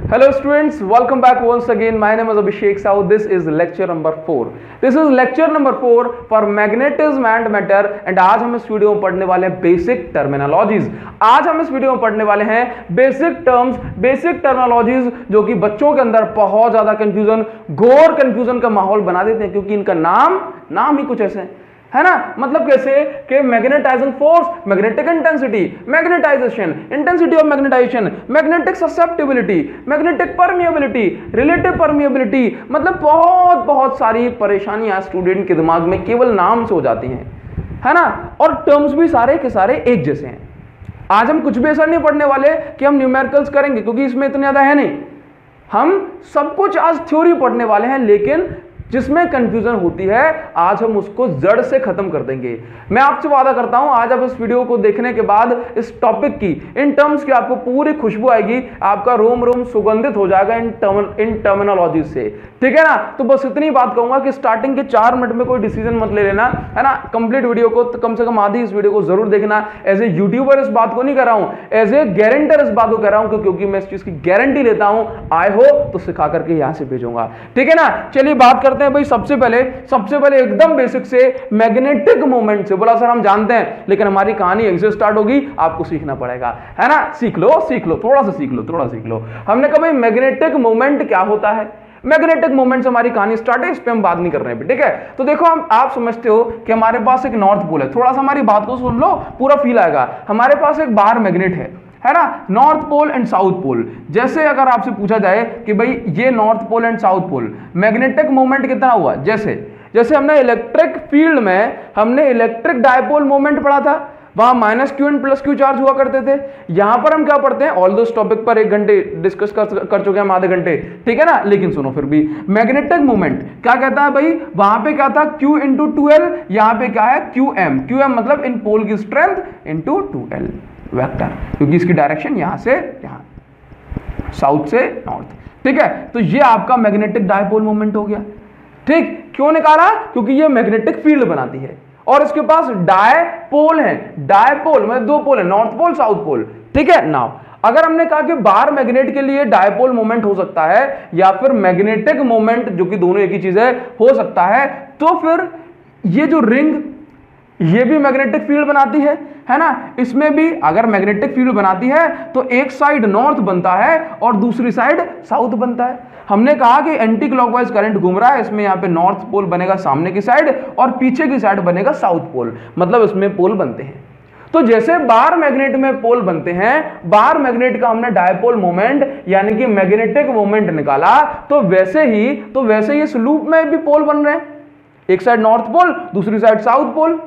Hello students, welcome back once again. My name is Abhishek Sahu. This is lecture number 4. This is lecture number 4 for magnetism and matter and आज हम इस video में पढ़ने वाले हैं basic terminologies. आज हम इस वीडियो में पढ़ने वाले हैं बेसिक टर्म्स, बेसिक टर्मिनोलॉजीज जो कि बच्चों के अंदर बहुत ज्यादा कंफ्यूजन, घोर कंफ्यूजन का माहौल बना देते हैं क्योंकि इनका नाम ही कुछ ऐसे है ना। मतलब कैसे कि magnetising force, magnetic intensity, magnetisation, intensity of magnetisation, magnetic susceptibility, magnetic permeability, relative permeability, मतलब बहुत सारी परेशानियां स्टूडेंट के दिमाग में केवल नाम से हो जाती हैं, है ना। और टर्म्स भी सारे के सारे एक जैसे हैं। आज हम कुछ भी ऐसा नहीं पढ़ने वाले कि हम न्यूमेरिकल्स करेंगे क्योंकि इसमें इतने ज्यादा है नहीं। हम सब कुछ आज थ्योरी पढ़ने वाले हैं, लेकिन जिसमें कंफ्यूजन होती है आज हम उसको जड़ से खत्म कर देंगे। मैं आपसे वादा करता हूं आज आप इस वीडियो को देखने के बाद इस टॉपिक की, इन टर्म्स की आपको पूरी खुशबू आएगी, आपका रोम रोम सुगंधित हो जाएगा इन टर्मिनोलॉजी से, ठीक है ना। तो बस इतनी बात कहूंगा कि स्टार्टिंग के 4 मिनट में कोई डिसीजन मत ले लेना, है ना। कंप्लीट वीडियो को कम से कम आधी इस वीडियो को जरूर देखना। एज ए यूट्यूबर इस बात को नहीं कर रहा हूं, एज ए गारंटर इस बात को कर रहा हूं क्योंकि मैं इस चीज की गारंटी लेता हूं। आए हो तो सिखा करके यहां से भेजूंगा, ठीक है ना। चलिए बात करते हैं भाई सबसे पहले एकदम बेसिक से मैग्नेटिक मोमेंट से। बोला सर हम जानते हैं लेकिन हमारी कहानी यहीं से स्टार्ट होगी, आपको सीखना पड़ेगा, है ना। सीख लो थोड़ा सा सीख लो। हमने कहा भाई मैग्नेटिक मोमेंट क्या होता है। मैग्नेटिक मोमेंट से हमारी कहानी स्टार्ट है, इस पे हम बात नहीं कर रहे हैं, ठीक है। तो देखो आप समझते हो कि हमारे पास एक नॉर्थ पोल है। थोड़ा सा हमारी बात को सुन लो, पूरा फील आएगा। हमारे पास एक बाहर मैग्नेट है ना, north pole and south pole. जैसे अगर आपसे पूछा जाए कि भाई ये north pole and south pole, magnetic moment कितना हुआ, जैसे हमने इलेक्ट्रिक फील्ड में हमने इलेक्ट्रिक डायपोल मोमेंट पढ़ा था, वहां -q एंड +q चार्ज हुआ करते थे। यहां पर हम क्या पढ़ते हैं, ऑल दो टॉपिक पर 1 घंटे डिस्कस कर चुके हैं हम, आधे घंटे, ठीक है ना। लेकिन सुनो फिर भी मैग्नेटिक मोमेंट क्या कहता है भाई, वहां पे क्या था q × 2l, यहां पे क्या है qm मतलब इन पोल की स्ट्रेंथ × 2l वेक्टर, क्योंकि इसकी डायरेक्शन यहां से यहां, साउथ से नॉर्थ, ठीक है। तो ये आपका मैग्नेटिक डायपोल मोमेंट हो गया, ठीक। क्यों निकाला, क्योंकि ये मैग्नेटिक फील्ड बनाती है और इसके पास डायपोल है। डायपोल मतलब 2 पोल है, नॉर्थ पोल साउथ पोल, ठीक है। नाउ अगर हमने कहा कि बार मैग्नेट के लिए डायपोल मोमेंट हो सकता है या फिर मैग्नेटिक मोमेंट, जो कि दोनों एक ही चीज है, हो सकता है, तो फिर ये जो रिंग ये भी मैग्नेटिक फील्ड बनाती है ना। इसमें भी अगर मैग्नेटिक फील्ड बनाती है तो एक साइड नॉर्थ बनता है और दूसरी साइड साउथ बनता है। हमने कहा कि एंटी क्लॉकवाइज करंट घूम रहा है, इसमें यहाँ पे नॉर्थ पोल बनेगा सामने की साइड और पीछे की साइड बनेगा साउथ पोल, मतलब इसमें पोल बनते हैं। तो जैसे बार मैग्नेट में पोल बनते हैं, बार मैग्नेट का हमने डायपोल मोमेंट यानी कि मैग्नेटिक मोमेंट निकाला, तो वैसे ही इस लूप में भी पोल बन रहे हैं, एक साइड नॉर्थ पोल दूसरी साइड साउथ पोल,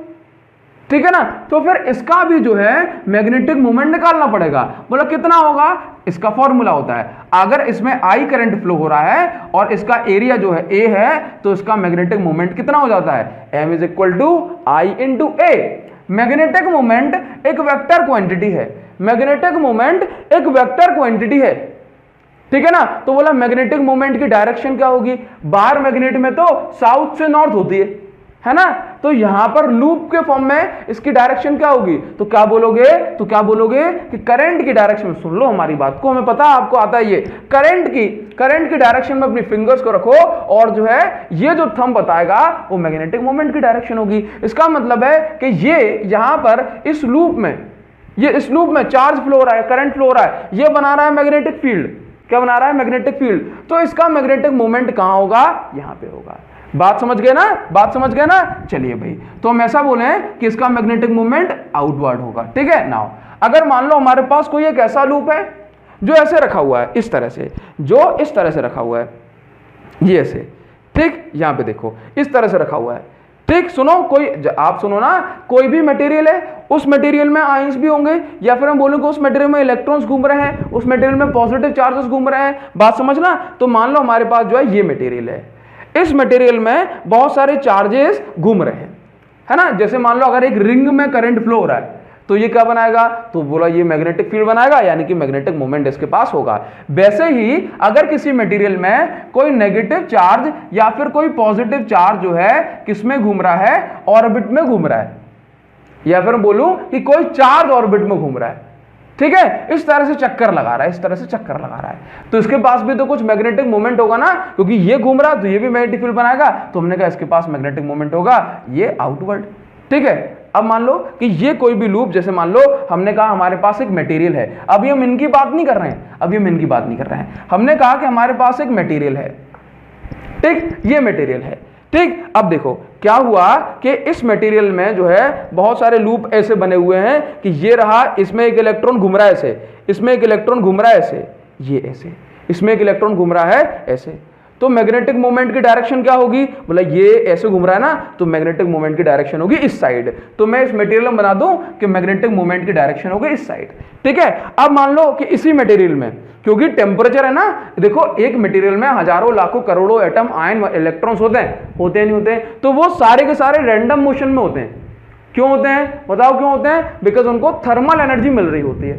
ठीक है ना। तो फिर इसका भी जो है मैग्नेटिक मोमेंट निकालना पड़ेगा। बोला कितना होगा, इसका फॉर्मूला होता है, अगर इसमें I करंट फ्लो हो रहा है और इसका एरिया जो है A है, तो इसका मैग्नेटिक मोमेंट कितना हो जाता है, M = I × A। Magnetic moment एक वेक्टर क्वांटिटी है, मैग्नेटिक मोमेंट एक वेक्टर क्वांटिटी है, ठीक है ना। तो बोला मैग्नेटिक मोमेंट की डायरेक्शन क्या होगी, बाहर मैग्नेट में तो साउथ से नॉर्थ होती है ना। तो यहां पर लूप के फॉर्म में इसकी डायरेक्शन क्या होगी, तो क्या बोलोगे कि करंट की डायरेक्शन, सुन लो हमारी बात को, हमें पता आपको आता है ये करंट की डायरेक्शन में अपनी फिंगर्स को रखो और जो है ये जो थंब बताएगा वो मैग्नेटिक मोमेंट की डायरेक्शन होगी। इसका मतलब है कि ये यहां पर इस लूप में चार्ज फ्लो हो रहा है, करंट फ्लो हो रहा है, ये बना रहा है मैग्नेटिक फील्ड। क्या बना रहा है, मैग्नेटिक फील्ड। तो इसका मैग्नेटिक मोमेंट कहां होगा, यहां पे होगा। बात समझ गए ना। चलिए भाई, तो हम ऐसा बोले कि इसका मैग्नेटिक मोमेंट आउटवर्ड होगा, ठीक है। नाउ अगर मान लो हमारे पास कोई एक ऐसा लूप है जो ऐसे रखा हुआ है, इस तरह से रखा हुआ है, ये ऐसे, ठीक। यहां पे देखो इस तरह से रखा हुआ है, ठीक। आप सुनो ना, कोई भी मटेरियल है, उस मटेरियल में आयंस भी होंगे, या फिर हम बोलेंगे उस मटेरियल में इलेक्ट्रॉन्स घूम रहे हैं, उस मटेरियल में पॉजिटिव चार्जेस घूम रहे हैं। बात समझना। तो मान लो हमारे पास जो है ये मटेरियल है, इस मटेरियल में बहुत सारे चार्जेस घूम रहे हैं, है ना। जैसे मान लो अगर एक रिंग में करंट फ्लो हो रहा है तो ये क्या बनाएगा, तो बोला ये मैग्नेटिक फील्ड बनाएगा, यानी कि मैग्नेटिक मोमेंट इसके पास होगा। वैसे ही अगर किसी मटेरियल में कोई नेगेटिव चार्ज या फिर कोई पॉजिटिव चार्ज जो है किसमें घूम रहा है, ऑर्बिट में घूम रहा है, या फिर बोलूं कि कोई चार्ज ऑर्बिट में घूम रहा है, ठीक है, इस तरह से चक्कर लगा रहा है, इस तरह से चक्कर लगा रहा है, तो इसके पास भी तो कुछ मैग्नेटिक मोमेंट होगा ना, क्योंकि ये घूम रहा है तो ये भी मैग्नेटिक फील्ड बनाएगा, तो हमने कहा इसके पास मैग्नेटिक मोमेंट होगा, ये आउटवर्ड। ठीक है, अब मान लो कि ये कोई भी लूप, जैसे मान लो हमने कहा हमारे पास एक मटेरियल है, अभी हम इनकी बात नहीं कर रहे हैं, अभी हम इनकी बात नहीं कर रहे हैं, हमने कहा कि हमारे पास एक मटेरियल है, ठीक, ये मटेरियल है, ठीक। अब देखो क्या हुआ कि इस मटेरियल में जो है बहुत सारे लूप ऐसे बने हुए हैं कि ये रहा, इसमें एक इलेक्ट्रॉन घूम रहा है ऐसे, इसमें एक इलेक्ट्रॉन घूम रहा है ऐसे, ये ऐसे, इसमें एक इलेक्ट्रॉन घूम रहा है ऐसे, तो मैग्नेटिक मोमेंट की डायरेक्शन क्या होगी, बोला ये ऐसे घूम रहा है ना, तो मैग्नेटिक मोमेंट की डायरेक्शन होगी इस साइड, तो मैं इस मटेरियल में बना दूं कि मैग्नेटिक मोमेंट की डायरेक्शन होगी इस साइड। ठीक है, अब मान लो कि इसी मटेरियल में, क्योंकि टेम्परेचर है ना, देखो एक मटेरियल में हजारों लाखों करोड़ों एटम आयन इलेक्ट्रॉन्स होते हैं नहीं होते हैं, तो वो सारे के सारे रैंडम मोशन में होते हैं। क्यों होते हैं, बताओ क्यों होते हैं, बिकॉज उनको थर्मल एनर्जी मिल रही होती है,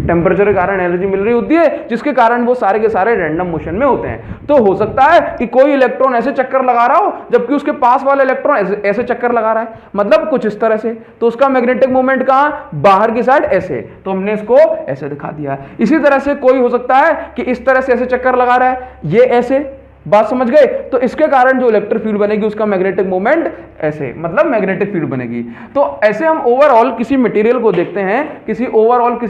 टेम्परेचर के कारण एनर्जी मिल रही होती है, जिसके कारण वो सारे के सारे रैंडम मोशन में होते हैं। तो हो सकता है कि कोई इलेक्ट्रॉन ऐसे चक्कर लगा रहा हो, जबकि उसके पास वाला इलेक्ट्रॉन ऐसे चक्कर लगा रहा है, मतलब कुछ इस तरह से, तो उसका मैग्नेटिक मोमेंट कहाँ, बाहर की साइड ऐसे, तो हमने इसको ऐसे दिखा दिया। इसी तरह से कोई हो सकता है कि इस तरह से ऐसे चक्कर लगा रहा है, ये ऐसे, बात समझ गए, तो इसके कारण जो इलेक्ट्रिक फील्ड बनेगी उसका मैग्नेटिक मोमेंट ऐसे, मतलब मैग्नेटिक फील्ड बनेगी। तो ऐसे हम ओवरऑल किसी मटेरियल को देखते हैं, किसी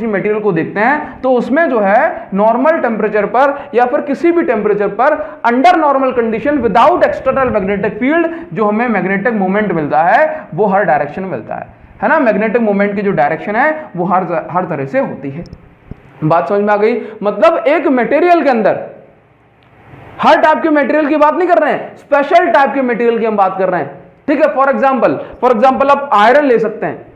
मटेरियल को देखते हैं, तो उसमें जो है नॉर्मल टेम्परेचर पर या फिर किसी भी टेम्परेचर पर under normal condition without external magnetic field जो हमें मैग्नेटिक मोमेंट मिलता है वो हर डायरेक्शन में मिलता है ना। मैग्नेटिक मोमेंट की जो डायरेक्शन है वो हर तरह से होती है। बात समझ में आ गई, मतलब एक मटेरियल के अंदर हर टाइप के मटेरियल की बात नहीं कर रहे हैं, स्पेशल टाइप के मटेरियल की हम बात कर रहे हैं। ठीक है, फॉर एग्जांपल आप आयरन ले सकते हैं,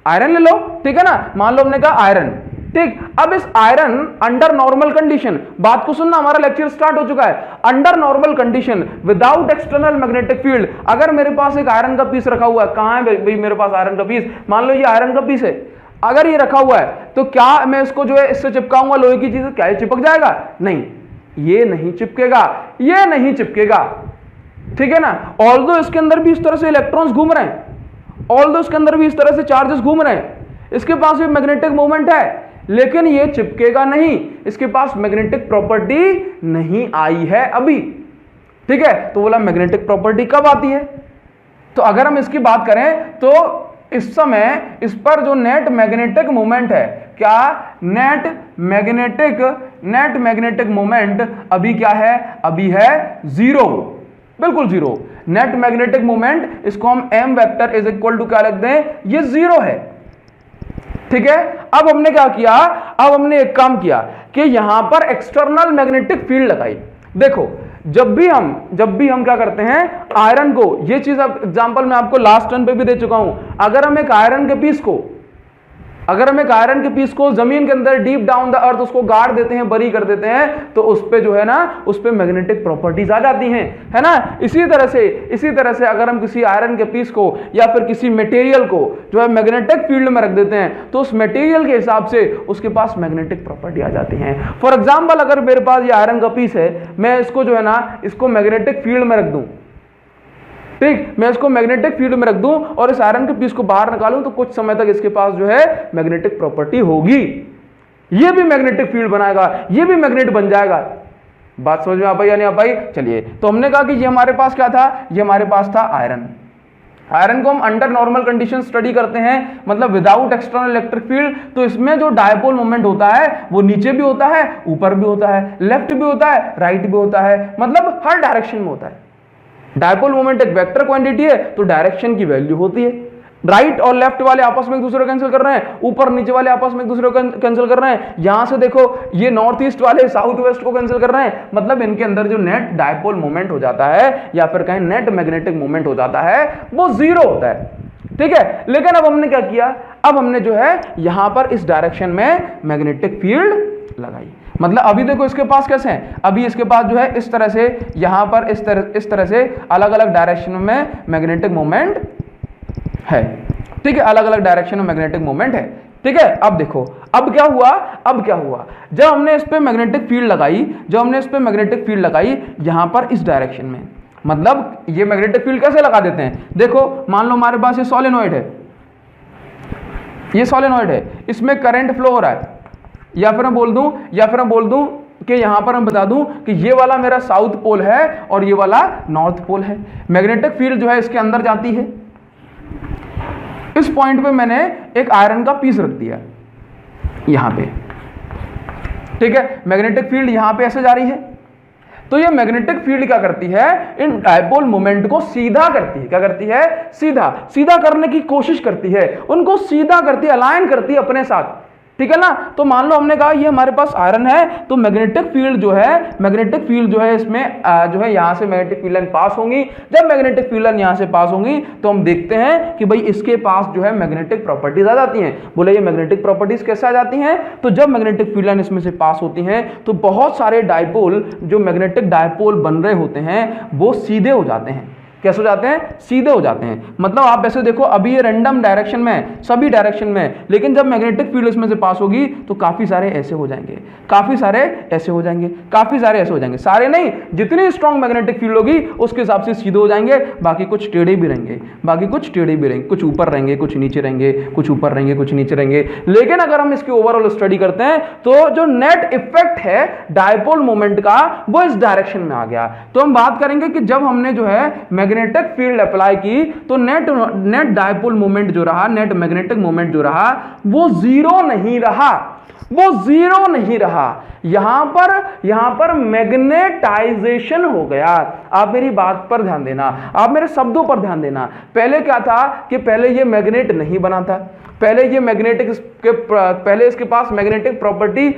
आयरन ले लो, ठीक है ना, मान लो हमने कहा आयरन, ठीक। अब इस आयरन अंडर नॉर्मल कंडीशन, बात को सुनना, हमारा लेक्चर स्टार्ट हो चुका है, under normal condition without external magnetic field, अगर मेरे पास एक आयरन का पीस रखा हुआ है, कहां है भाई मेरे पास आयरन का पीस, मान लो ये आयरन का पीस है, अगर ये रखा हुआ है तो क्या मैं इसको जो है इससे चिपकाऊंगा लोहे की चीज, क्या ये चिपक जाएगा, नहीं, ये नहीं चिपकेगा, ये नहीं चिपकेगा, ठीक है ना। ऑल्दो इसके अंदर भी इस तरह से इलेक्ट्रॉन्स घूम रहे हैं, ऑल्दो इसके अंदर भी इस तरह से चार्जेस घूम रहे हैं, इसके पास भी मैग्नेटिक मोमेंट है, लेकिन ये चिपकेगा नहीं, इसके पास मैग्नेटिक प्रॉपर्टी नहीं आई है अभी, ठीक है। तो बोला मैग्नेटिक प्रॉपर्टी कब आती है, तो अगर हम इसकी बात करें तो इस समय इस पर जो नेट मैग्नेटिक मोमेंट है, क्या नेट मैग्नेटिक मोमेंट अभी क्या है, अभी है जीरो, बिल्कुल जीरो। नेट मैग्नेटिक मोमेंट, इसको हम m vector is equal to क्या लिख दें, ये जीरो है, ठीक है। अब हमने क्या किया, अब हमने एक काम किया कि यहां पर एक्सटर्नल मैग्नेटिक फील्ड लगाई। देखो जब भी हम क्या करते हैं, आयरन को, ये चीज अब एग्जांपल मैं आपको लास्ट टर्न पे भी दे चुका हूं, अगर हम एक आयरन के पीस को जमीन के अंदर डीप डाउन द अर्थ उसको गाड़ देते हैं, बरी कर देते हैं, तो उस पे जो है ना, उस पे मैग्नेटिक प्रॉपर्टीज आ जाती हैं, है ना। इसी तरह से अगर हम किसी आयरन के पीस को या फिर किसी मटेरियल को जो है मैग्नेटिक फील्ड में रख देते हैं, तो उस मटेरियल के हिसाब से उसके पास मैग्नेटिक प्रॉपर्टी आ जाती है। फॉर एग्जाम्पल अगर मेरे पास ये आयरन का पीस है, मैं इसको जो है ना, इसको मैग्नेटिक फील्ड में रख दूं, ठीक, मैं इसको मैग्नेटिक फील्ड में रख दूं और इस आयरन के पीस को बाहर निकालूं, तो कुछ समय तक इसके पास जो है मैग्नेटिक प्रॉपर्टी होगी, ये भी मैग्नेटिक फील्ड बनाएगा, ये भी मैग्नेट बन जाएगा। बात समझ में आ पाई या नहीं आ पाई? चलिए, तो हमने कहा कि ये हमारे पास क्या था, ये हमारे पास था आयरन। आयरन को हम अंडर नॉर्मल कंडीशन स्टडी करते हैं, मतलब विदाउट एक्सटर्नल इलेक्ट्रिक फील्ड, तो इसमें जो डायपोल मोमेंट होता है वो नीचे भी होता है, ऊपर भी होता है, लेफ्ट भी होता है, राइट भी होता है, मतलब हर डायरेक्शन में होता है। डायपोल मोमेंट एक वेक्टर क्वांटिटी है, तो डायरेक्शन की वैल्यू होती है, राइट और लेफ्ट वाले आपस में एक दूसरे को कैंसिल कर रहे हैं, ऊपर नीचे वाले आपस में एक दूसरे को कैंसिल कर रहे हैं, यहां से देखो ये नॉर्थ ईस्ट वाले साउथ वेस्ट को कैंसिल कर रहे हैं, मतलब इनके अंदर जो नेट डायपोल मोमेंट हो जाता है या फिर कहें नेट मैग्नेटिक मोमेंट हो जाता है वो जीरो होता है, ठीक है। लेकिन अब हमने क्या किया, अब हमने जो है यहां पर इस डायरेक्शन में मैग्नेटिक फील्ड लगाई, मतलब अभी देखो इसके पास कैसे है, अभी इसके पास जो है इस तरह से, यहां पर इस तरह से अलग अलग डायरेक्शन में मैग्नेटिक मोमेंट है, ठीक है, अलग अलग डायरेक्शन में मैग्नेटिक मोमेंट है, ठीक है। अब देखो अब क्या हुआ, जब हमने इस पे मैग्नेटिक फील्ड लगाई, यहां पर इस डायरेक्शन में, मतलब ये मैग्नेटिक फील्ड कैसे लगा देते हैं, देखो मान लो हमारे पास ये सोलेनॉइड है, इसमें करंट फ्लो हो रहा है, या फिर मैं बोल दूं कि यहां पर हम बता दूं कि ये वाला मेरा साउथ पोल है और ये वाला नॉर्थ पोल है। मैग्नेटिक फील्ड जो है इसके अंदर जाती है। इस पॉइंट पे मैंने एक आयरन का पीस रख दिया यहां पे, ठीक है। मैग्नेटिक फील्ड यहां पे ऐसे जा रही है, तो ये मैग्नेटिक फील्ड क्या करती है, इन डायपोल मोमेंट को सीधा करती है। क्या करती है? सीधा करने की कोशिश करती है, उनको सीधा करती है, अलाइन करती है अपने साथ, ठीक है ना। तो मान लो हमने कहा ये हमारे पास आयरन है, तो मैग्नेटिक फील्ड जो है इसमें जो है यहां से मैग्नेटिक फील्ड लाइन पास होंगी। जब मैग्नेटिक फील्ड लाइन यहां से पास होंगी तो हम देखते हैं कि भाई इसके पास जो है मैग्नेटिक प्रॉपर्टीज आ जाती हैं। बोले ये मैग्नेटिक प्रॉपर्टीज कैसे आ जाती हैं? तो जब मैग्नेटिक फील्ड लाइन इसमें से पास होती हैं तो बहुत सारे डायपोल, जो मैग्नेटिक डायपोल बन रहे होते हैं, वो सीधे हो जाते हैं। कैसे हो जाते हैं? सीधे हो जाते हैं। मतलब आप ऐसे देखो, अभी ये रैंडम डायरेक्शन में, सभी डायरेक्शन में, लेकिन जब मैग्नेटिक फील्ड इसमें से पास होगी तो काफी सारे ऐसे हो जाएंगे, काफी सारे ऐसे हो जाएंगे, काफी सारे ऐसे हो जाएंगे। सारे नहीं, जितनी स्ट्रॉन्ग मैग्नेटिक फील्ड होगी उसके हिसाब से सीधे हो जाएंगे। बाकी कुछ टेढ़े भी रहेंगे, कुछ ऊपर रहेंगे, कुछ नीचे रहेंगे, कुछ ऊपर रहेंगे, कुछ नीचे रहेंगे। लेकिन अगर हम इसकी ओवरऑल स्टडी करते हैं तो जो नेट इफेक्ट है डायपोल मोमेंट का वो इस डायरेक्शन में आ गया। तो हम बात करेंगे कि जब हमने जो है मैग्नेटिक फील्ड अप्लाई की तो नेट डायपोल मोमेंट जो रहा, नेट मैग्नेटिक मोमेंट जो रहा, वो जीरो नहीं रहा। यहां पर मैग्नेटाइजेशन हो गया। आप मेरी बात पर ध्यान देना, आप मेरे शब्दों पर ध्यान देना। पहले क्या था कि पहले ये मैग्नेट नहीं बना था, पहले इसके पास मैग्नेटिक प्रॉपर्टी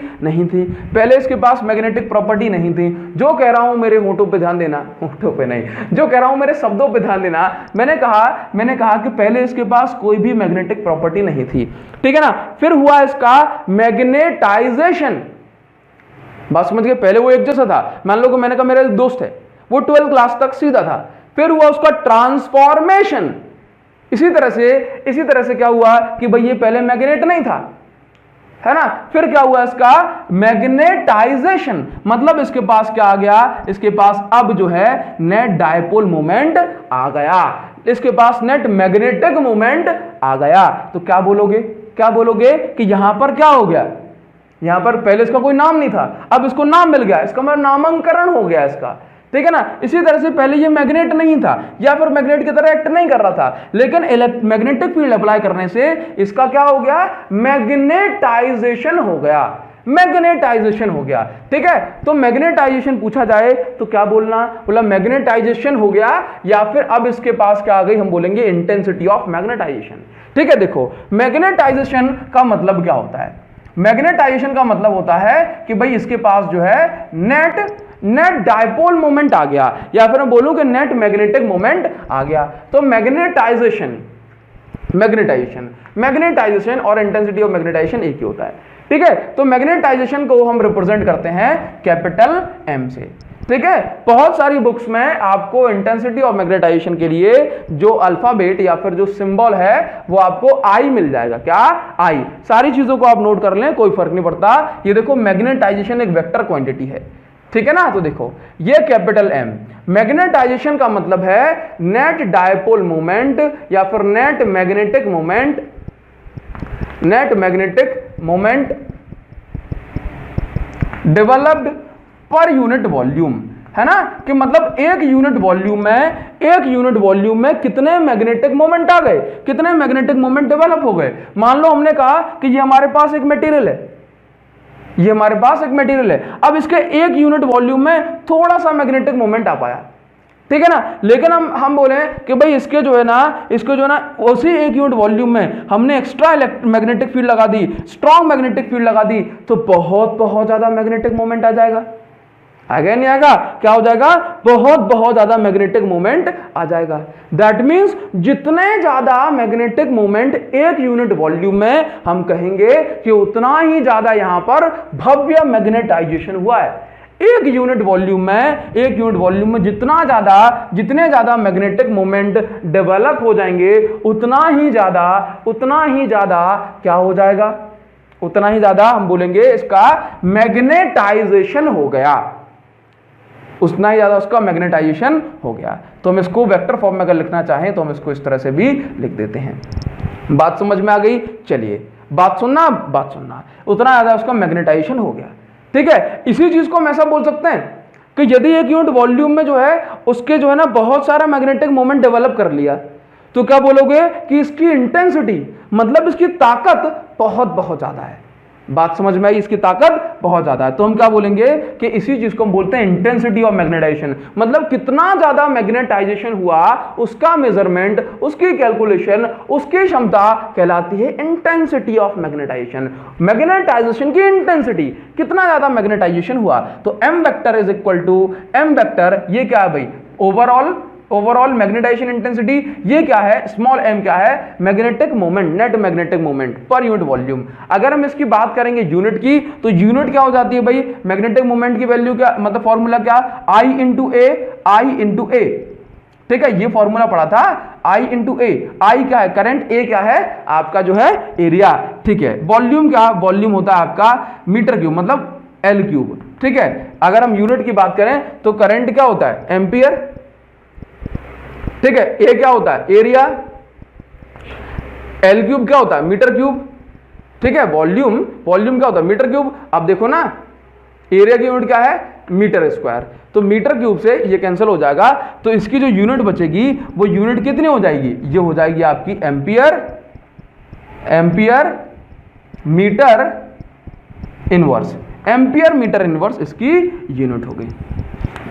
नहीं थी, जो कह रहा हूं मेरे होठों पे ध्यान देना, होठों पे नहीं, जो कह रहा हूं मेरे शब्दों पे ध्यान देना। मैंने कहा कि पहले इसके पास कोई भी मैग्नेटिक प्रॉपर्टी नहीं थी, ठीक है ना। फिर हुआ इसका मैग्नेटाइजेशन। बात समझ गए? पहले वो एक जैसा था, मान लो कि मैंने कहा मेरा एक दोस्त है, वो 12th क्लास तक सीधा था। फिर हुआ उसका ट्रांसफॉर्मेशन। इसी तरह से क्या हुआ कि भाई ये पहले मैग्नेट नहीं था, है ना। फिर क्या हुआ इसका मैग्नेटाइजेशन, मतलब इसके पास क्या आ गया, इसके पास अब जो है नेट डायपोल मोमेंट आ गया, इसके पास नेट मैग्नेटिक मोमेंट आ गया। तो क्या बोलोगे कि यहां पर क्या हो गया, यहां पर पहले इसका कोई नाम नहीं था, अब इसको नाम मिल गया, इसका मतलब नामकरण हो गया इसका, ठीक है ना। इसी तरह से पहले ये मैग्नेट नहीं था या फिर मैग्नेट की तरह एक्ट नहीं कर रहा था, लेकिन मैग्नेटिक फील्ड अप्लाई करने से इसका क्या हो गया, मैग्नेटाइजेशन हो गया, ठीक है। तो मैग्नेटाइजेशन पूछा जाए तो क्या बोला मैग्नेटाइजेशन हो गया, या फिर अब इसके पास क्या आ गई, हम बोलेंगे इंटेंसिटी ऑफ मैग्नेटाइजेशन, ठीक है। देखो मैग्नेटाइजेशन का मतलब क्या होता है, मैग्नेटाइजेशन का मतलब होता है कि भाई इसके पास जो है नेट डायपोल मोमेंट आ गया, या फिर मैं बोलूं कि नेट मैग्नेटिक मोमेंट आ गया। तो मैग्नेटाइजेशन और इंटेंसिटी ऑफ मैग्नेटाइजेशन एक ही होता है, ठीक है। तो मैग्नेटाइजेशन को हम रिप्रेजेंट करते हैं कैपिटल M से, ठीक है। बहुत सारी बुक्स में आपको इंटेंसिटी ऑफ मैग्नेटाइजेशन के लिए जो अल्फाबेट या फिर जो सिंबल है वो आपको आई मिल जाएगा। क्या? आई। सारी चीजों को आप नोट कर लें, कोई फर्क नहीं पड़ता। ये देखो मैग्नेटाइजेशन एक वेक्टर क्वांटिटी है, ठीक है ना। तो देखो ये कैपिटल M, मैग्नेटाइजेशन का मतलब है नेट डायपोल मोमेंट या फिर net magnetic moment developed per unit volume, है ना। कि मतलब एक यूनिट वॉल्यूम में कितने मैग्नेटिक मोमेंट आ गए, कितने मैग्नेटिक मोमेंट डेवलप हो गए। मान लो हमने कहा कि ये हमारे पास एक मटेरियल है, अब इसके एक यूनिट वॉल्यूम में थोड़ा सा मैग्नेटिक मोमेंट आ पाया, ठीक है ना। लेकिन हम बोले कि भाई इसके जो है ना उसी एक यूनिट वॉल्यूम में हमने एक्स्ट्रा मैग्नेटिक फील्ड लगा दी, स्ट्रॉन्ग मैग्नेटिक फील्ड लगा दी, तो बहुत ज्यादा मैग्नेटिक मोमेंट आ जाएगा। आगे नहीं आएगा, क्या हो जाएगा, बहुत ज्यादा मैग्नेटिक मोमेंट आ जाएगा। दैट मींस जितने ज्यादा मैग्नेटिक मोमेंट एक यूनिट वॉल्यूम में, हम कहेंगे कि उतना ही ज्यादा यहां पर भव्य मैग्नेटाइजेशन हुआ है। एक यूनिट वॉल्यूम में जितने ज्यादा मैग्नेटिक मोमेंट डेवलप हो जाएंगे उतना ही ज्यादा क्या हो जाएगा, उतना ही ज्यादा हम बोलेंगे इसका मैग्नेटाइजेशन हो गया, उतना ही ज्यादा उसका मैग्नेटाइजेशन हो गया। तो हम इसको वेक्टर फॉर्म में अगर लिखना चाहें तो हम इसको इस तरह से भी लिख देते हैं। बात समझ में आ गई? चलिए बात सुनना, बात सुनना, उतना ज्यादा उसका मैग्नेटाइजेशन हो गया। ठीक है, इसी चीज को हम ऐसा बोल सकते हैं कि यदि एक यूनिट वॉल्यूम में जो है उसके जो है ना बहुत सारा मैग्नेटिक मोमेंट डेवलप कर लिया, तो क्या बोलोगे कि इसकी इंटेंसिटी मतलब इसकी ताकत बहुत बहुत ज्यादा है। बात समझ में आई, इसकी ताकत बहुत ज्यादा है, तो हम क्या बोलेंगे कि इसी चीज को हम बोलते हैं इंटेंसिटी ऑफ मैग्नेटाइजेशन। मतलब कितना ज्यादा मैग्नेटाइजेशन हुआ उसका मेजरमेंट, उसकी कैलकुलेशन, उसकी क्षमता कहलाती है इंटेंसिटी ऑफ मैग्नेटाइजेशन। मैग्नेटाइजेशन की इंटेंसिटी, कितना ज्यादा मैग्नेटाइजेशन हुआ। तो M vector is equal to M vector, ये क्या है भाई, ओवरऑल मैग्नेटाइजेशन इंटेंसिटी। ये क्या है, स्मॉल m क्या है, magnetic moment, net magnetic moment per unit volume. अगर हम इसकी बात करेंगे यूनिट की, तो यूनिट क्या हो जाती है भाई, मैग्नेटिक मोमेंट की वैल्यू क्या, मतलब फॉर्मूला क्या, I इंटू ए। ठीक है, ये फॉर्मूला पढ़ा था, I इंटू ए। आई क्या है करंट, ए क्या है आपका जो है एरिया। ठीक है, वॉल्यूम क्या, वॉल्यूम होता है आपका मीटर क्यूब, मतलब L क्यूब। ठीक है, अगर हम यूनिट की बात करें तो करंट क्या होता है, एम्पियर। ठीक है, ए क्या होता है एरिया, एल क्यूब क्या होता है मीटर क्यूब। ठीक है, वॉल्यूम क्या होता है मीटर क्यूब। अब देखो ना, एरिया की यूनिट क्या है मीटर स्क्वायर, तो मीटर क्यूब से ये कैंसिल हो जाएगा, तो इसकी जो यूनिट बचेगी वो यूनिट कितनी हो जाएगी, ये हो जाएगी आपकी ampere metre inverse. Ampere metre inverse इसकी यूनिट हो गई।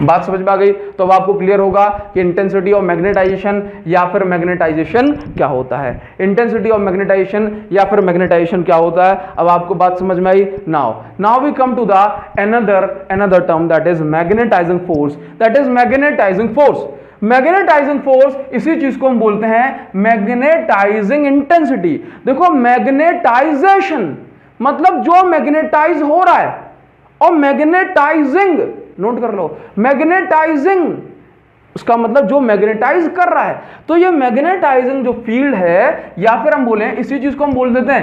बात समझ में आ गई। तो अब आपको क्लियर होगा कि इंटेंसिटी ऑफ मैग्नेटाइजेशन या फिर मैग्नेटाइजेशन क्या होता है, इंटेंसिटी ऑफ मैग्नेटाइजेशन या फिर मैग्नेटाइजेशन क्या होता है। अब आपको बात समझ में आई। Now we come to the another term, that is magnetising force. Magnetising force, इसी चीज को हम बोलते हैं मैग्नेटाइजिंग इंटेंसिटी। देखो, मैग्नेटाइजेशन मतलब जो मैग्नेटाइज हो रहा है, और मैग्नेटाइजिंग, नोट कर लो, मैग्नेटाइजिंग उसका मतलब जो मैग्नेटाइज कर रहा है। तो ये मैग्नेटाइजिंग जो फील्ड है, या फिर हम बोले इसी चीज को हम बोल देते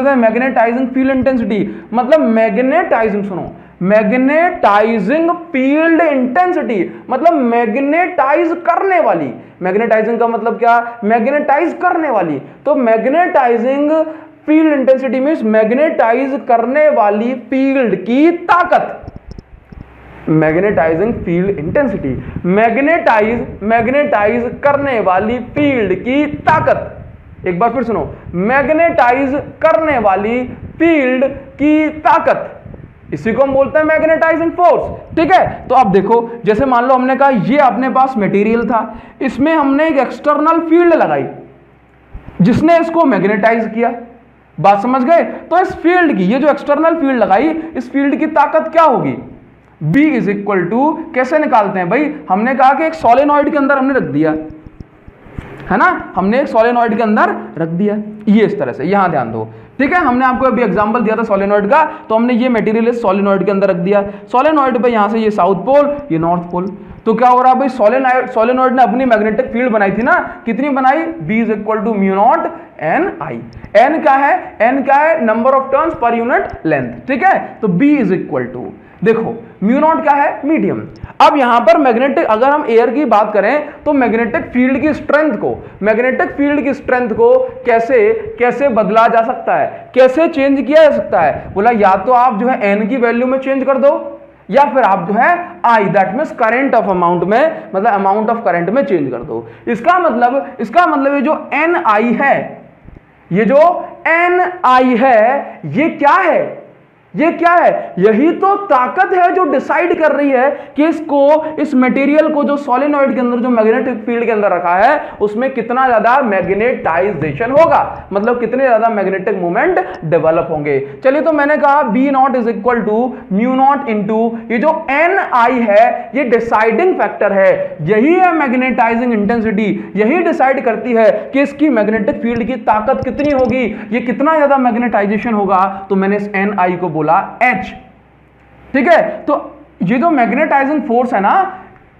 हैं मैग्नेटाइजिंग फील्ड इंटेंसिटी। मतलब मैग्नेटाइजिंग, सुनो, मैग्नेटाइजिंग फील्ड इंटेंसिटी मतलब मैग्नेटाइज करने वाली। मैग्नेटाइजिंग का मतलब क्या, मैग्नेटाइज करने वाली। तो magnetising field intensity means magnetise करने वाली फील्ड की ताकत। मैग्नेटाइजिंग फील्ड इंटेंसिटी, मैग्नेटाइज करने वाली फील्ड की ताकत। एक बार फिर सुनो, मैग्नेटाइज करने वाली फील्ड की ताकत, इसी को हम बोलते हैं मैग्नेटाइजिंग फोर्स। ठीक है, तो अब देखो, जैसे मान लो हमने कहा ये अपने पास मटेरियल था, इसमें हमने एक एक्सटर्नल फील्ड लगाई जिसने इसको मैग्नेटाइज किया। बात समझ गए। तो इस फील्ड की, ये जो एक्सटर्नल फील्ड लगाई, इस फील्ड की ताकत क्या होगी, B इज इक्वल टू, कैसे निकालते हैं भाई, हमने कहा कि एक सोलेनॉइड के अंदर हमने रख दिया है ना, हमने एक सोलेनॉइड के अंदर रख दिया, ये इस तरह से, यहां ध्यान दो। ठीक है, हमने आपको अभी एग्जांपल दिया था सोलेनॉइड का, तो हमने ये मटेरियल इस सोलेनॉइड के अंदर रख दिया। सोलेनॉइड पे यहां से ये साउथ पोल, ये नॉर्थ पोल। तो क्या हो रहा है भाई, सोलेनॉइड ने अपनी मैग्नेटिक फील्ड बनाई थी ना, कितनी बनाई, B is equal to mu naught N I. N क्या है, number of turns per unit length. ठीक है, तो B इज इक्वल टू, देखो म्यू नॉट क्या है, मीडियम। अब यहां पर मैग्नेटिक, अगर हम एयर की बात करें तो मैग्नेटिक फील्ड की स्ट्रेंथ को कैसे बदला जा सकता है, कैसे चेंज किया जा सकता है। बोला या तो आप जो है एन की वैल्यू में चेंज कर दो, या फिर आप जो है I, that means current of amount में, मतलब अमाउंट ऑफ करंट में चेंज कर दो। इसका मतलब ये जो एन आई है, ये क्या है, यही तो ताकत है जो डिसाइड कर रही है कि इस मटेरियल को जो सोलेनॉइड के अंदर, जो मैग्नेटिक फील्ड के अंदर रखा है, उसमें कितना ज्यादा मैग्नेटाइजेशन होगा, मतलब कितने ज्यादा मैग्नेटिक मोमेंट डेवलप होंगे। चलिए, तो मैंने कहा B naught is equal to mu naught into ये जो एन आई है, ये डिसाइडिंग फैक्टर है, यही है मैग्नेटाइजिंग इंटेंसिटी, यही डिसाइड करती है कि इसकी मैग्नेटिक फील्ड की ताकत कितनी होगी, ये कितना ज्यादा मैग्नेटाइजेशन होगा। तो मैंने इस एन आई को बोला H। ठीक है, तो ये जो मैग्नेटाइजिंग फोर्स है ना,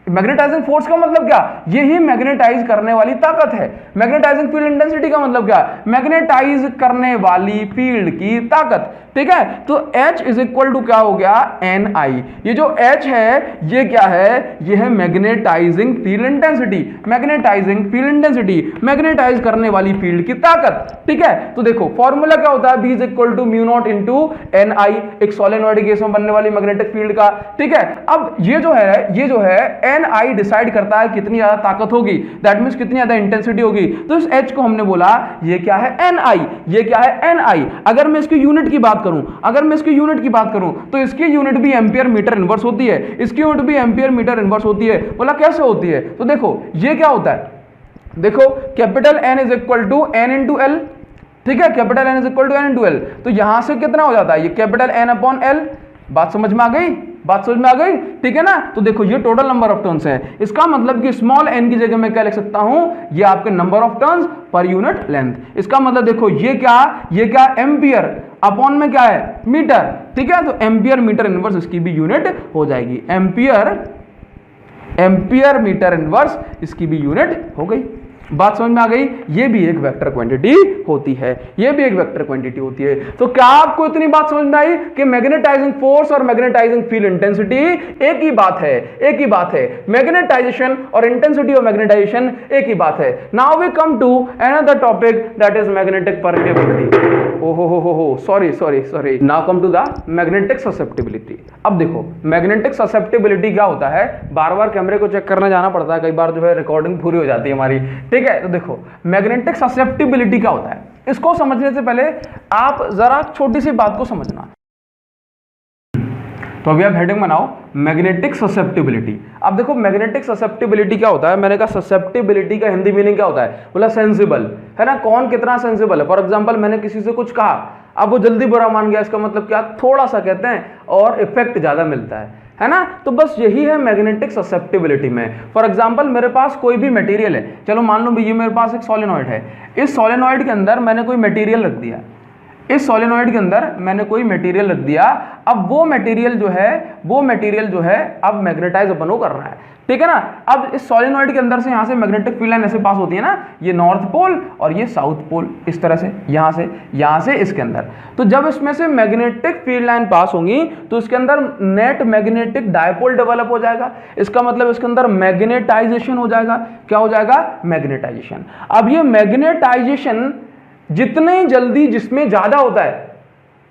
मैग्नेटाइजिंग फोर्स का मतलब क्या, यही मैग्नेटाइज करने वाली ताकत है। मैग्नेटाइजिंग फील्ड इंटेंसिटी का मतलब क्या, मैग्नेटाइज करने वाली फील्ड की ताकत, ठीक है। तो H इज इक्वल टू क्या हो गया, Ni। ये जो H है ये क्या है, ये है magnetising field intensity, magnetising field intensity, magnetise करने वाली फील्ड की ताकत, ठीक है। तो देखो फॉर्मूला क्या होता है, B is equal to mu naught into Ni, एक सोलेनॉइड केस में बनने वाली मैग्नेटिक फील्ड का, ठीक है। अब ये जो है Ni डिसाइड करता है कितनी ज्यादा ताकत होगी, दैट मींस कितनी ज्यादा इंटेंसिटी होगी। तो इस H को हमने बोला ये क्या है, Ni, ये क्या है, Ni। अगर मैं इसकी यूनिट की बात करूं, तो इसकी यूनिट भी एम्पियर मीटर इनवर्स होती है, इसकी यूनिट भी एम्पियर मीटर इनवर्स होती है। बोला कैसे होती है, तो देखो ये क्या होता है, देखो capital N is equal to N into L, ठीक है, capital N is equal to N into L। तो यहां से कितना हो जाता है, ये कैपिटल N अपॉन L। बात समझ में आ गई, ठीक है ना। तो देखो ये टोटल नंबर ऑफ टर्न्स है, इसका मतलब कि स्मॉल n की जगह मैं क्या लिख सकता हूं, ये आपके number of turns per unit length. इसका मतलब देखो ये क्या एम्पियर अपॉन में क्या है, मीटर, ठीक है। तो एम्पियर मीटर इनवर्स इसकी भी यूनिट हो जाएगी, एम्पियर मीटर इनवर्स इसकी भी यूनिट हो गई। बात समझ में आ गई, ये भी एक वेक्टर क्वांटिटी होती है, तो क्या आपको इतनी बात समझ में आई कि मैग्नेटाइजिंग फोर्स और मैग्नेटाइजिंग फील्ड इंटेंसिटी एक ही बात है, मैग्नेटाइजेशन और इंटेंसिटी ऑफ मैग्नेटाइजेशन एक ही बात है। Now we come to another topic that is magnetic permeability. Sorry, now come to the magnetic susceptibility. अब देखो मैग्नेटिक ससेप्टिबिलिटी क्या होता है, बार बार कैमरे को चेक करने जाना पड़ता है, कई बार जो है रिकॉर्डिंग पूरी हो जाती है हमारी, ठीक है। तो देखो मैग्नेटिक ससेप्टिबिलिटी क्या होता है, इसको समझने से पहले आप जरा छोटी सी बात को समझना। तो अभी आप हेडिंग बनाओ मैग्नेटिक ससेप्टिबिलिटी। अब देखो मैग्नेटिक ससेप्टिबिलिटी क्या होता है, मैंने कहा ससेप्टिबिलिटी का हिंदी मीनिंग क्या होता है, बोला सेंसिबल, है ना, कौन कितना सेंसिबल है। फॉर एग्जांपल मैंने किसी से कुछ कहा, अब वो जल्दी बुरा मान गया, इसका मतलब क्या, थोड़ा सा कहते हैं और इफेक्ट ज्यादा मिलता है ना। तो बस यही है मैग्नेटिक ससेप्टिबिलिटी में। फॉर एग्जांपल मेरे पास कोई भी मटेरियल है, चलो मान लो भी ये मेरे पास एक सोलेनॉइड है, इस सोलेनॉइड के अंदर मैंने कोई मटेरियल रख दिया, अब वो मटेरियल जो है अब मैग्नेटाइज अपन को कर रहा है, ठीक है ना। अब इस सोलेनॉइड के अंदर से यहां से मैग्नेटिक फील्ड लाइन ऐसे पास होती है ना, ये नॉर्थ पोल और ये साउथ पोल, इस तरह से यहां से इसके अंदर। तो जब इसमें से मैग्नेटिक फील्ड लाइन पास होंगी तो इसके अंदर नेट मैग्नेटिक डायपोल डेवलप हो जाएगा, इसका मतलब इसके अंदर मैग्नेटाइजेशन हो जाएगा। क्या हो जाएगा, मैग्नेटाइजेशन। अब ये मैग्नेटाइजेशन जितने जल्दी जिसमें ज्यादा होता है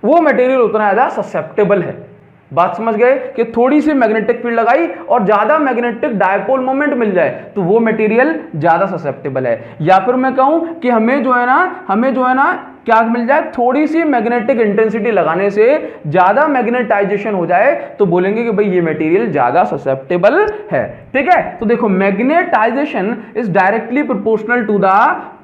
वो मटेरियल उतना ज्यादा ससेप्टेबल है। बात समझ गए कि थोड़ी सी मैग्नेटिक फील्ड लगाई और ज्यादा मैग्नेटिक डायपोल मोमेंट मिल जाए तो वो मटेरियल ज्यादा ससेप्टेबल है। या फिर मैं कहूं कि हमें जो है ना क्या मिल जाए, थोड़ी सी मैग्नेटिक इंटेंसिटी लगाने से ज्यादा मैग्नेटाइजेशन हो जाए तो बोलेंगे कि भाई ये मटेरियल ज्यादा ससेप्टेबल है, ठीक है। तो देखो magnetisation is directly proportional to the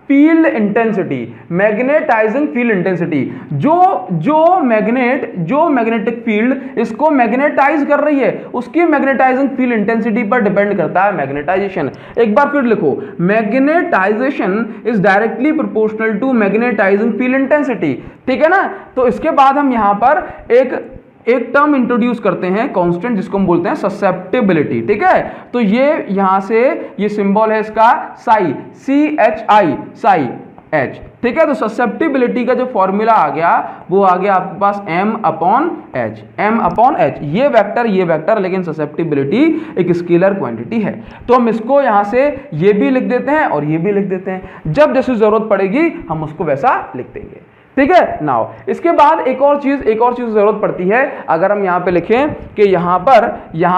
field intensity, magnetising field intensity. जो मैग्नेटिक फील्ड इसको मैग्नेटाइज कर रही है उसकी मैग्नेटाइजिंग फील्ड इंटेंसिटी पर डिपेंड करता है मैग्नेटाइजेशन। एक बार फिर लिखो, magnetisation is directly proportional to magnetising field intensity, ठीक है ना। तो इसके बाद हम यहां पर एक टर्म इंट्रोड्यूस करते हैं कांस्टेंट, जिसको हम बोलते हैं ससेप्टिबिलिटी, ठीक है। तो ये यहां से ये सिंबल है इसका साई, साई H, ठीक है। तो ससेप्टिबिलिटी का जो फॉर्मूला आ गया वो आ गया आपके पास m अपॉन H। ये वेक्टर लेकिन ससेप्टिबिलिटी एक स्केलर क्वांटिटी है। तो हम इसको यहां से ये भी लिख देते हैं और ये भी लिख देते हैं, जब जैसी जरूरत पड़ेगी हम उसको वैसा लिख देंगे, ठीक है। नाउ इसके बाद एक और चीज जरूरत पड़ती है। अगर हम यहां पे लिखें कि यहां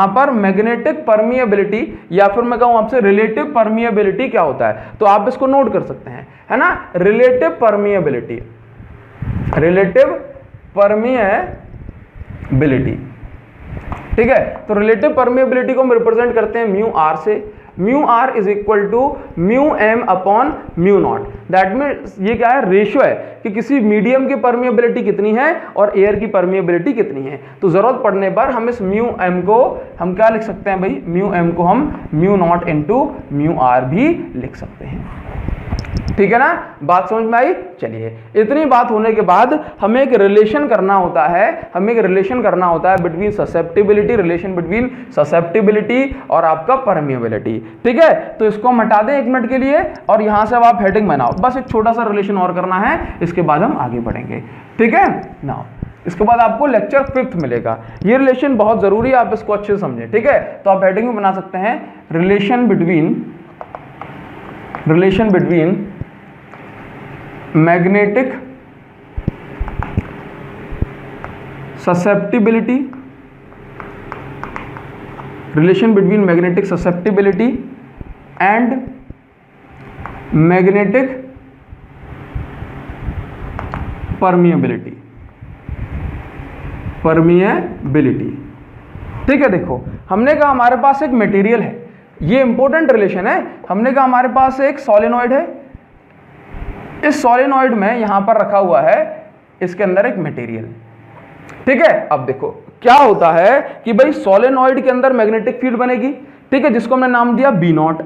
पर मैग्नेटिक परमिएबिलिटी या फिर मैं कहूं आपसे रिलेटिव परमिएबिलिटी क्या होता है, तो आप इसको नोट कर सकते हैं, है ना। रिलेटिव परमिएबिलिटी, ठीक है। तो रिलेटिव परमिएबिलिटी को हम रिप्रेजेंट करते हैं म्यू आर से। Mu R is equal to mu M upon mu naught. That means ये क्या है, रेशियो है कि किसी मीडियम की परमिएबिलिटी कितनी है और एयर की परमिएबिलिटी कितनी है। तो जरूरत पड़ने पर हम इस म्यू एम को हम क्या लिख सकते हैं भाई, म्यू एम को हम mu naught into mu R भी लिख सकते हैं। ठीक है ना, बात समझ में आई। चलिए, इतनी बात होने के बाद हमें एक रिलेशन करना होता है, between susceptibility, relation between susceptibility और आपका परमिएबिलिटी। ठीक है, तो इसको हम हटा दें 1 मिनट के लिए और यहां से अब आप हेडिंग बनाओ। बस एक छोटा सा रिलेशन और करना है, इसके बाद हम आगे बढ़ेंगे। ठीक है ना, इसके बाद आपको लेक्चर 5th मिलेगा। ये रिलेशन बहुत जरूरी है, आप इसको अच्छे से समझें। ठीक है, तो आप हेडिंग में बना सकते हैं relation between magnetic susceptibility, and magnetic permeability. ठीक है, देखो हमने कहा हमारे पास एक मटेरियल है, ये इंपॉर्टेंट रिलेशन है। हमने कहा हमारे पास एक सोलेनॉइड है, इस सोलेनॉइड में यहां पर रखा हुआ है इसके अंदर एक मटेरियल। ठीक है, अब देखो क्या होता है कि भाई सोलेनॉइड के अंदर मैग्नेटिक फील्ड बनेगी। ठीक है, जिसको हमने नाम दिया B0।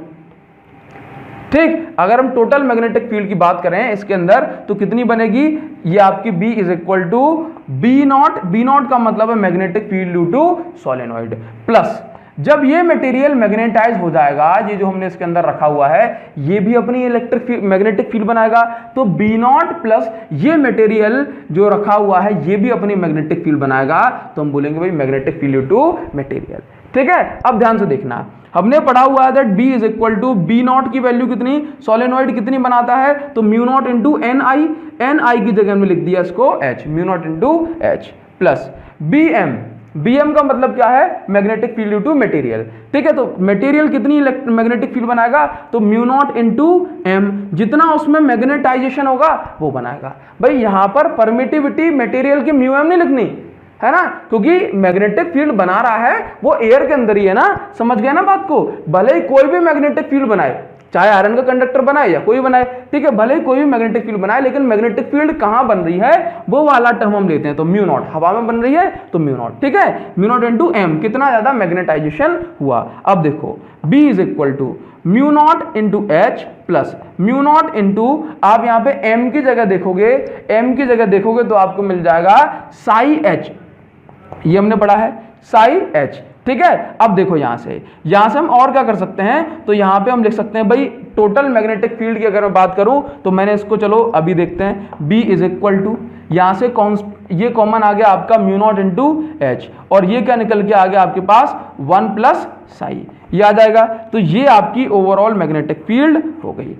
ठीक, अगर हम टोटल मैग्नेटिक फील्ड की बात करें इसके अंदर तो कितनी बनेगी, ये आपकी B is equal to B0। B0 का मतलब है magnetic field due to solenoid, plus जब ये मटेरियल मैग्नेटाइज हो जाएगा, ये जो हमने इसके अंदर रखा हुआ है ये भी अपनी इलेक्ट्रिक मैग्नेटिक फील्ड बनाएगा। तो B0 प्लस ये मटेरियल जो रखा हुआ है ये भी अपनी मैग्नेटिक फील्ड बनाएगा, तो हम बोलेंगे भाई magnetic field due to material. ठीक है, अब ध्यान से देखना, हमने पढ़ा हुआ है that B is equal to B0 की वैल्यू कितनी, सोलेनॉइड कितनी बनाता है, तो μ0 इंटू NI की जगह हमने लिख दिया इसको H, μ0 into H plus BM का मतलब क्या है, magnetic field due to material. ठीक है, तो मटेरियल कितनी मैग्नेटिक फील्ड बनाएगा, तो μ0 इंटू M, जितना उसमें मैग्नेटाइजेशन होगा वो बनाएगा। भाई यहां पर परमिटिविटी मटेरियल की μm नहीं लिखनी है ना, क्योंकि मैग्नेटिक फील्ड बना रहा है वो एयर के अंदर ही है ना, समझ गए ना बात को। भले ही कोई भी मैग्नेटिक फील्ड बनाए, चाहे आयरन का कंडक्टर बनाए या कोई बनाए, ठीक है, भले ही कोई भी मैग्नेटिक फील्ड बनाए, लेकिन मैग्नेटिक फील्ड कहां बन रही है वो वाला टर्म हम लेते हैं। तो μ0 हवा में बन रही है तो μ0। ठीक है, μ0 इंटू M, कितना ज्यादा मैग्नेटाइजेशन हुआ। अब देखो B is equal to μ0 into H plus μ0 into, आप यहां पे M की जगह देखोगे तो आपको मिल जाएगा साई H, ये हमने पढ़ा है साई H। ठीक है, अब देखो यहां से हम और क्या कर सकते हैं, तो यहां पे हम लिख सकते हैं भाई टोटल मैग्नेटिक फील्ड की अगर मैं बात करूं तो मैंने इसको, चलो अभी देखते हैं, B इज इक्वल टू, यहां से ये कॉमन आ गया आपका μ0 इंटू H, और ये क्या निकल के आ गया आपके पास 1 प्लस साई, ये आ जाएगा। तो ये आपकी ओवरऑल मैग्नेटिक फील्ड हो गई।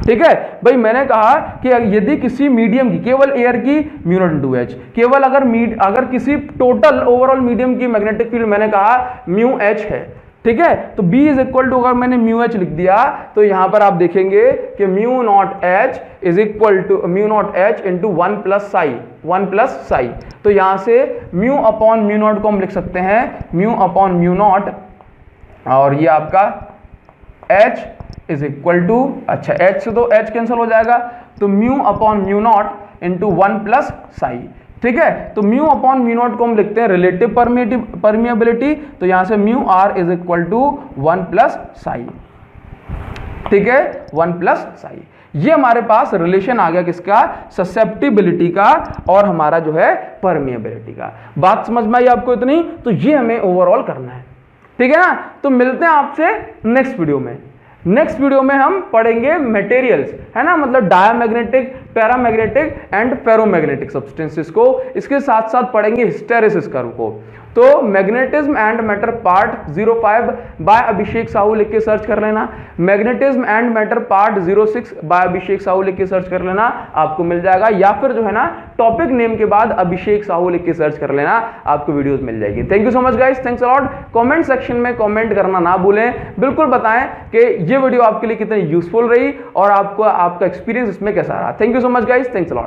ठीक है भाई, मैंने कहा कि यदि किसी मीडियम की, केवल एयर की μ0 इंटू H, केवल अगर किसी टोटल ओवरऑल मीडियम की मैग्नेटिक फील्ड मैंने कहा μH है। ठीक है, तो B इज इक्वल टू, अगर मैंने μH लिख दिया तो यहां पर आप देखेंगे कि μ0H is equal to μ0H into 1 plus psi. तो यहां से μ अपॉन μ0 को हम लिख सकते हैं μ अपॉन μ0, और ये आपका H इज इक्वल टू, अच्छा H से तो H कैंसिल हो जाएगा, तो μ अपॉन μ0 इंटू 1 प्लस साई। ठीक है, तो μ अपॉन μ0 को हम लिखते हैं रिलेटिव परमिएबिलिटी, तो यहां से μr is equal to 1 plus psi. ठीक है, 1 प्लस साई। ये हमारे पास रिलेशन आ गया किसका, ससेप्टिबिलिटी का और हमारा जो है परमिएबिलिटी का। बात समझ में आई आपको इतनी, तो ये हमें ओवरऑल करना है। ठीक है ना, तो मिलते हैं आपसे नेक्स्ट वीडियो में हम पढ़ेंगे मटेरियल्स, है ना, मतलब diamagnetic, paramagnetic and ferromagnetic substances को। इसके साथ साथ पढ़ेंगे हिस्टेरेसिस कर्व को। तो magnetism and matter part 05 by Abhishek Sahu लिख के सर्च कर लेना, magnetism and matter part 06 by Abhishek Sahu लिख के सर्च कर लेना, आपको मिल जाएगा। या फिर जो है ना टॉपिक नेम के बाद अभिषेक साहू लिख के सर्च कर लेना, आपको वीडियोस मिल जाएगी। Thank you so much guys, thanks a lot. Comment section में कमेंट करना ना भूलें, बिल्कुल बताएं कि ये वीडियो आपके लिए कितनी यूजफुल रही और आपको आपका एक्सपीरियंस इसमें कैसा रहा। Thank you so much guys, thanks a lot.